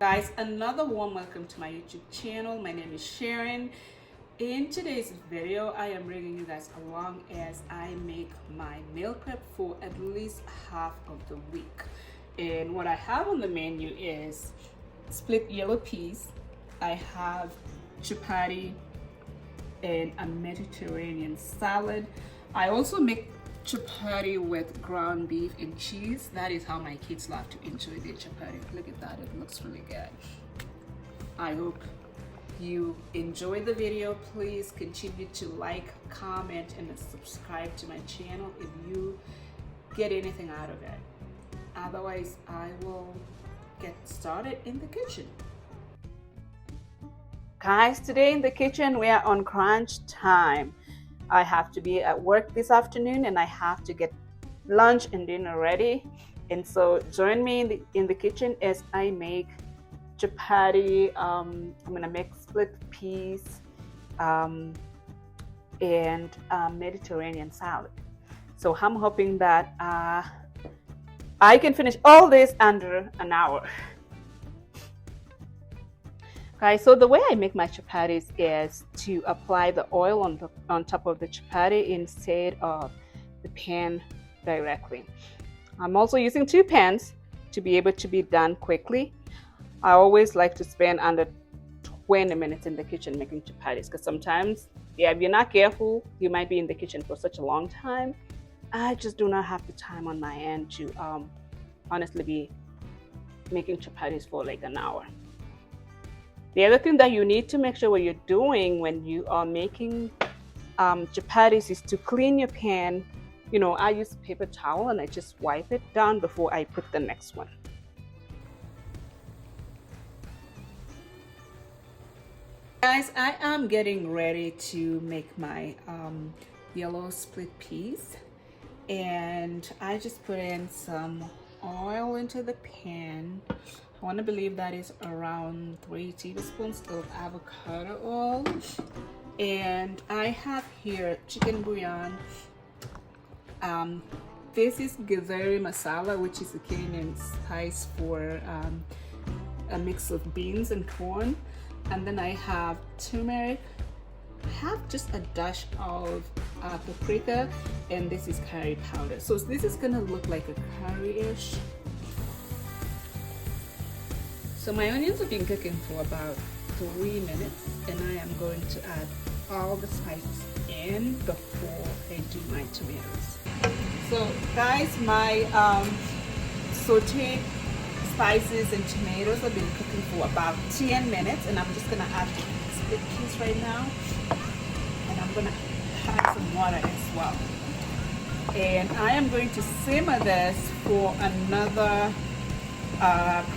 Guys, another warm welcome to my YouTube channel. My name is Sharon. In today's video, I am bringing you guys along as I make my meal prep for at least half of the week. And what I have on the menu is split yellow peas. I have chapati and a Mediterranean salad. I also make chapati with ground beef and cheese. That is how my kids love to enjoy their chapati. Look at that, it looks really good. I hope you enjoy the video. Please continue to like, comment, and subscribe to my channel if you get anything out of it. Otherwise, I will get started in the kitchen. Guys, today in the kitchen we are on crunch time. I have to be at work this afternoon and I have to get lunch and dinner ready. And so join me in the kitchen as I make chapati. I'm gonna make split peas and Mediterranean salad. So I'm hoping that I can finish all this under an hour. Okay, so the way I make my chapatis is to apply the oil on top of the chapati instead of the pan directly. I'm also using two pans to be able to be done quickly. I always like to spend under 20 minutes in the kitchen making chapatis because sometimes, if you're not careful, you might be in the kitchen for such a long time. I just do not have the time on my end to honestly be making chapatis for like an hour. The other thing that you need to make sure what you're doing when you are making chapatis is to clean your pan. You know, I use a paper towel and I just wipe it down before I put the next one. Guys, I am getting ready to make my yellow split peas. And I just put in some oil into the pan. I want to believe that is around 3 tablespoons of avocado oil. And I have here chicken bouillon. This is githeri masala, which is a Kenyan spice for a mix of beans and corn. And then I have turmeric. I have just a dash of paprika, and this is curry powder. So this is gonna look like a curry-ish. So my onions have been cooking for about 3 minutes, and I am going to add all the spices in before I do my tomatoes. So guys, my sauteed spices and tomatoes have been cooking for about 10 minutes, and I'm just gonna add the split peas right now, and I'm gonna add some water as well. And I am going to simmer this for another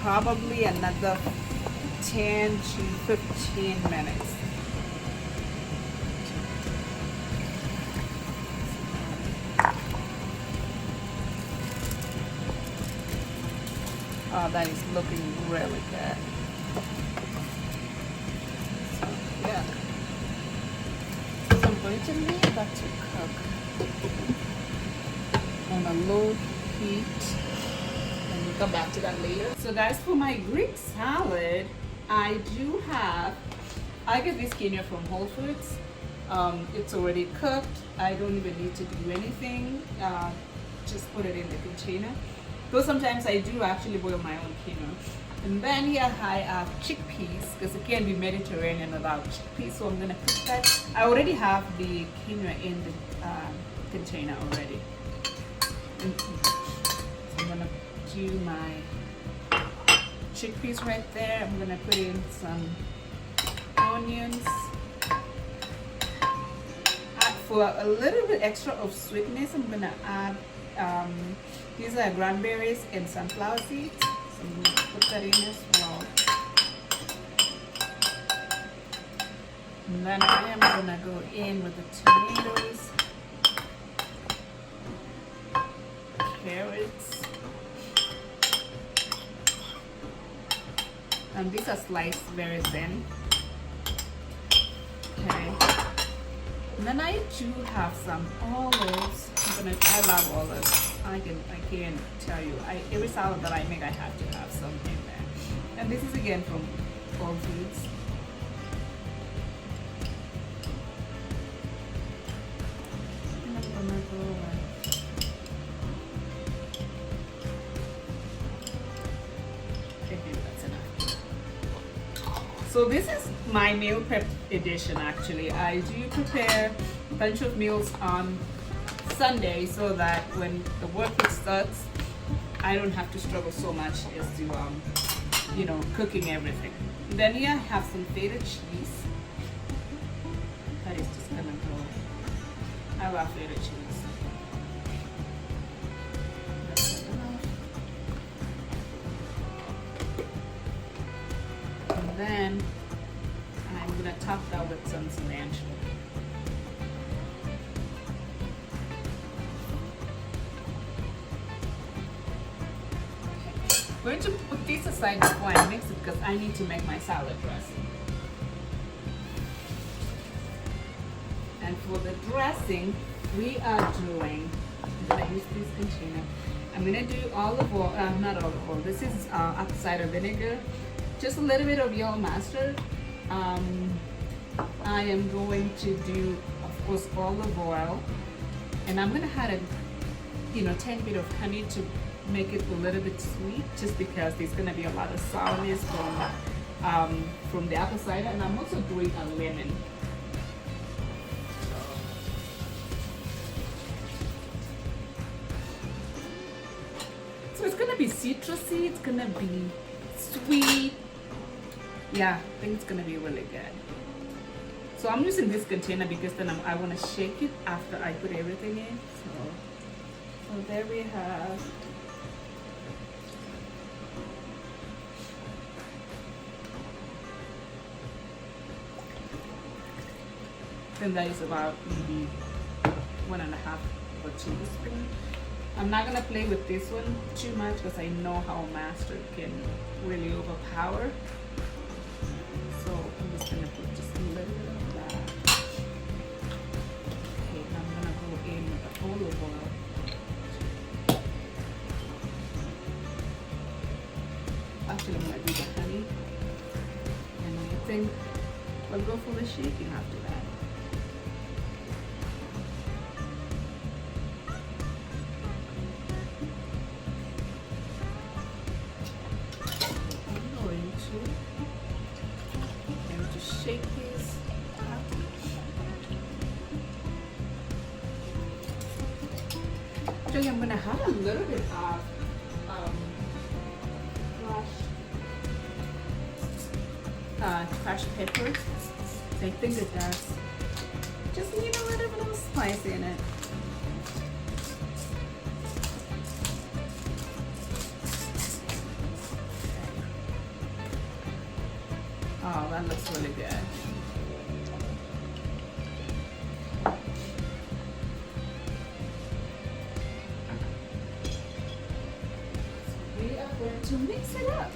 probably another 10 to 15 minutes. Oh, that is looking really good. So, yeah. So I'm going to leave that to cook on a low heat. Come back to that later. So guys, for my Greek salad, I get this quinoa from Whole Foods. It's already cooked. I don't even need to do anything. Just put it in the container. Though sometimes I do actually boil my own quinoa. And then here I have chickpeas, because it can't be Mediterranean without chickpeas. So I'm gonna cook that. I already have the quinoa in the container already. So I'm gonna do my chickpeas right there. I'm gonna put in some onions. For a little bit extra of sweetness, I'm gonna add these are cranberries and sunflower seeds. So I'm gonna put that in as well. And then I am gonna go in with the tomatoes, carrots. And these are sliced very thin. Okay. And then I do have some olives. I love olives. I can't tell you. Every salad that I make, I have to have some in there. And this is again from Whole Foods. And I'm gonna go okay, that's enough. So this is my meal prep edition actually. I do prepare a bunch of meals on Sunday so that when the work week starts, I don't have to struggle so much as to you know, cooking everything. Then here I have some feta cheese. That is just gonna go. I love feta cheese. That's enough. And then I'm gonna top that with some cilantro. I'm going to put this aside before I mix it because I need to make my salad dressing. And for the dressing, we are doing, I'm going to use this container. I'm going to do olive oil, not olive oil, this is apple cider vinegar, just a little bit of yellow mustard. I am going to do, of course, olive oil, and I'm going to add a, you know, tiny bit of honey to make it a little bit sweet, just because there's going to be a lot of sourness from the apple cider, and I'm also doing a lemon. So it's going to be citrusy, it's going to be sweet. Yeah, I think it's going to be really good. So I'm using this container because then I want to shake it after I put everything in. So there we have. And that is about maybe 1.5 or 2 teaspoons. I'm not gonna play with this one too much because I know how mustard can really overpower. So I'm just gonna put just a little bit of that. Okay, I'm gonna go in with the olive oil. Actually, I'm gonna do the honey, and I think we'll go for the shaking after that. Shake these up. Actually, I'm gonna have a little bit of crushed pepper. I think it does just need a little bit of spice in it. Oh, that looks really good. So we are going to mix it up.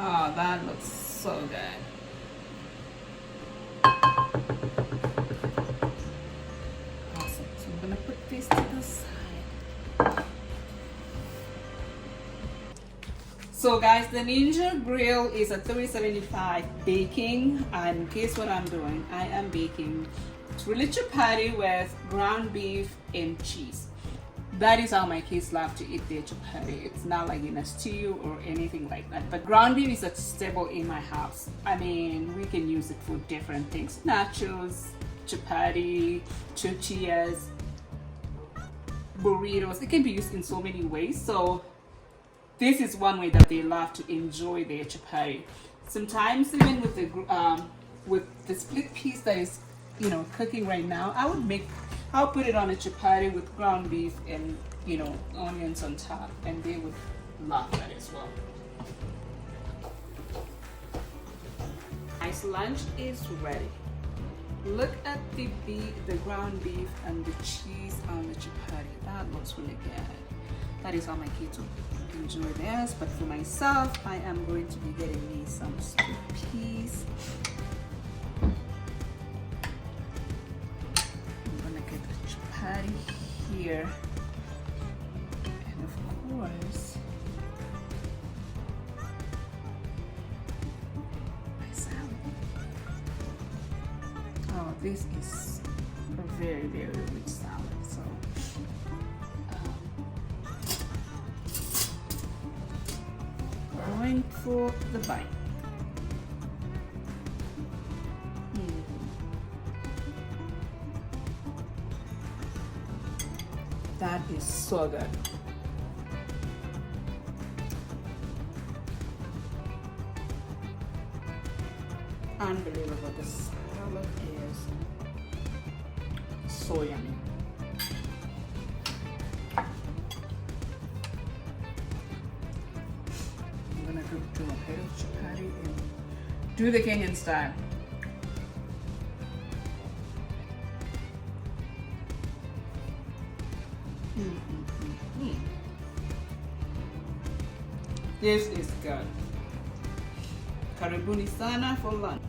Oh, that looks so good. Awesome. So I'm gonna put this to the side. So guys, the Ninja Grill is a 375 baking, and guess what I'm doing? I am baking really chapati with ground beef and cheese. That is how my kids love to eat their chapati. It's not like in a stew or anything like that. But ground beef is a staple in my house. I mean, we can use it for different things. Nachos, chapati, tortillas. burritos. It can be used in so many ways. So this is one way that they love to enjoy their chapati. Sometimes even with the split piece that is, you know, cooking right now, I'll put it on a chapati with ground beef and, you know, onions on top, and they would love that as well. Nice lunch is ready. Look at the ground beef and the cheese on the chapati. That looks really good. That is how my kids will enjoy theirs. But for myself, I am going to be getting me some split peas. I'm gonna get the chapati here, and of course, my salad. Oh, this is a very, very rich salad. So going for the bite. That is so good. Unbelievable. The salad is so yummy. I'm gonna do a bit of chapati and do the Kenyan style. This is good. Karibuni sana for lunch.